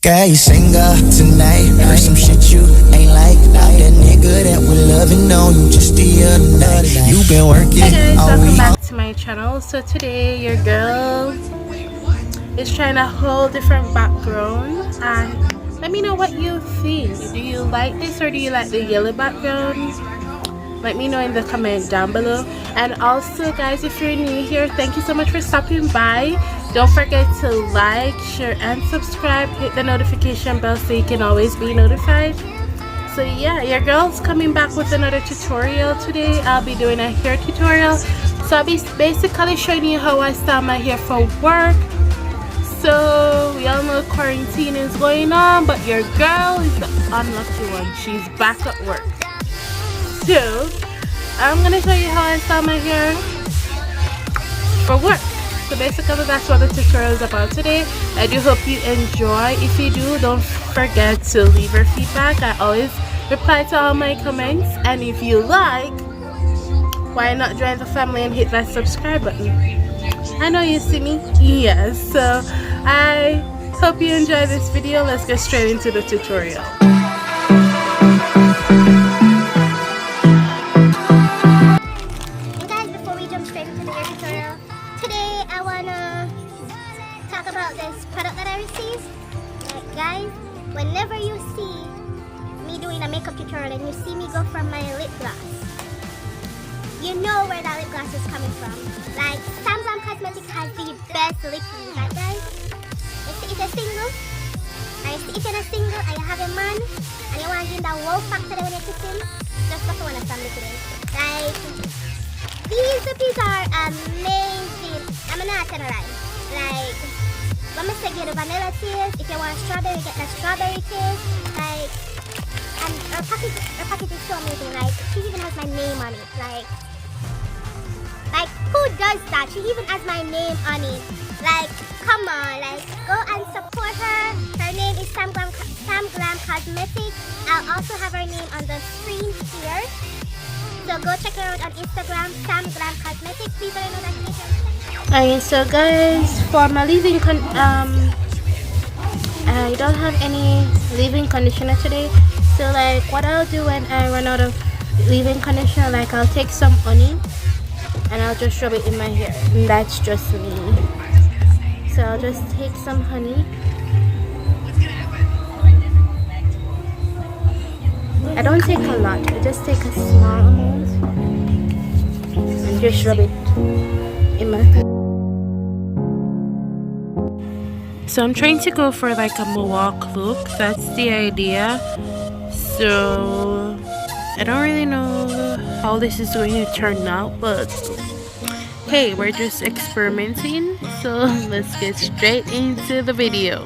Girl, you single tonight. Heard some shit you ain't like. Not that nigga that we loving on you just the other night. You been working. Hey guys, welcome back to my channel. So today your girl is trying a whole different background, and let me know what you think. Do you like this or do you like the yellow background? Let me know in the comment down below. And also guys, if you're new here, thank you so much for stopping by. Don't forget to like, share and subscribe. Hit the notification bell so you can always be notified. So yeah, your girl's coming back with another tutorial today. I'll be doing a hair tutorial. So I'll be basically showing you how I style my hair for work. So we all know quarantine is going on, but your girl is the unlucky one. She's back at work. So I'm gonna show you how I style my hair for work. So basically that's what the tutorial is about today. I do hope you enjoy. If you do, don't forget to leave your feedback. I always reply to all my comments, and if you like, why not join the family and hit that subscribe button? I know you see me. Yes, so I hope you enjoy this video. Let's get straight into the tutorial. This product that I received. Guys, whenever you see me doing a makeup tutorial and you see me go from my lip gloss, you know where that lip gloss is coming from. Like, Sam Glam Cosmetics has the best lip cream, right guys? You see, it's a single. And you see, if you're a single and you have a man and you want to give that wow factor when you're kissing, just go for one of some liquid. Like, these lippies are amazing. I'm not gonna lie. Like, when I say get a vanilla taste, if you want strawberry, get the strawberry taste. Like, and her package is so amazing. Like, she even has my name on it. Like who does that? She even has my name on it. Like, come on, like, go and support her. Her name is Sam Glam Cosmetics. I'll also have her name on the screen here. So go check her out on Instagram, Sam Glam Cosmetics. Please let her know that you can. Okay, so guys, for my leave-in I don't have any leave-in conditioner today. So like what I'll do when I run out of leave-in conditioner, like I'll take some honey and I'll just rub it in my hair, and that's just me. So I'll just take some honey. I don't take a lot, I just take a small amount and just rub it in my hair. So I'm trying to go for like a mohawk look. That's the idea. So I don't really know how this is going to turn out, but hey, we're just experimenting. So let's get straight into the video.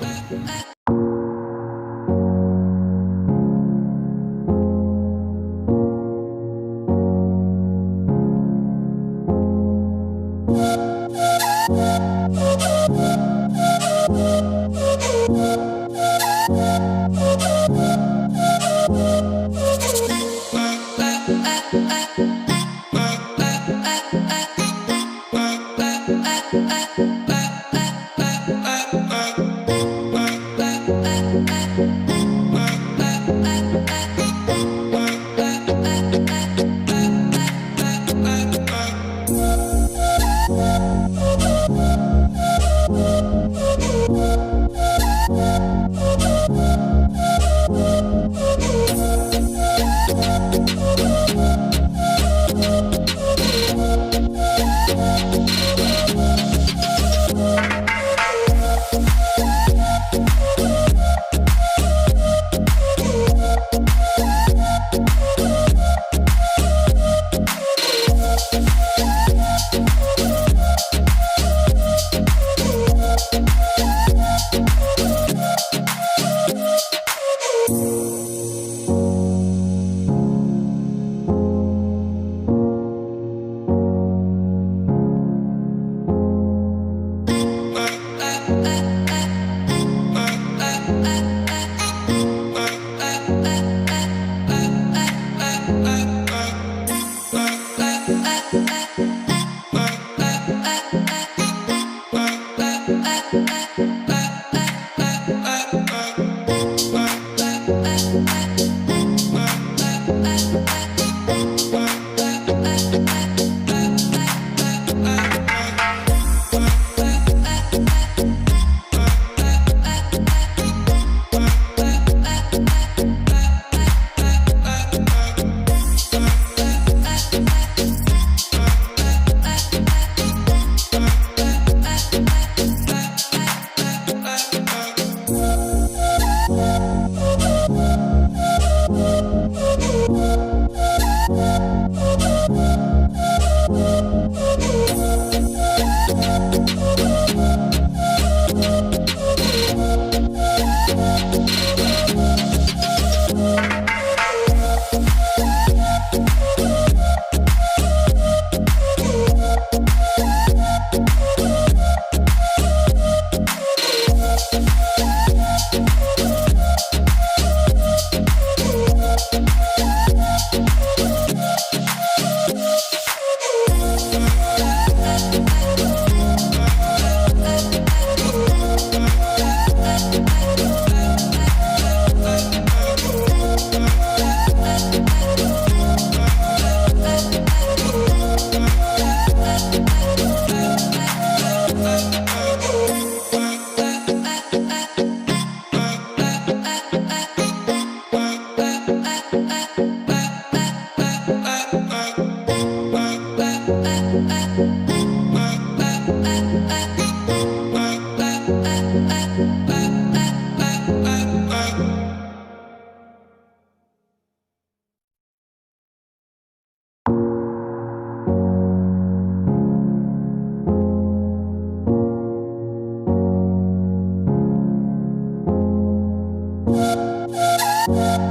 Bye.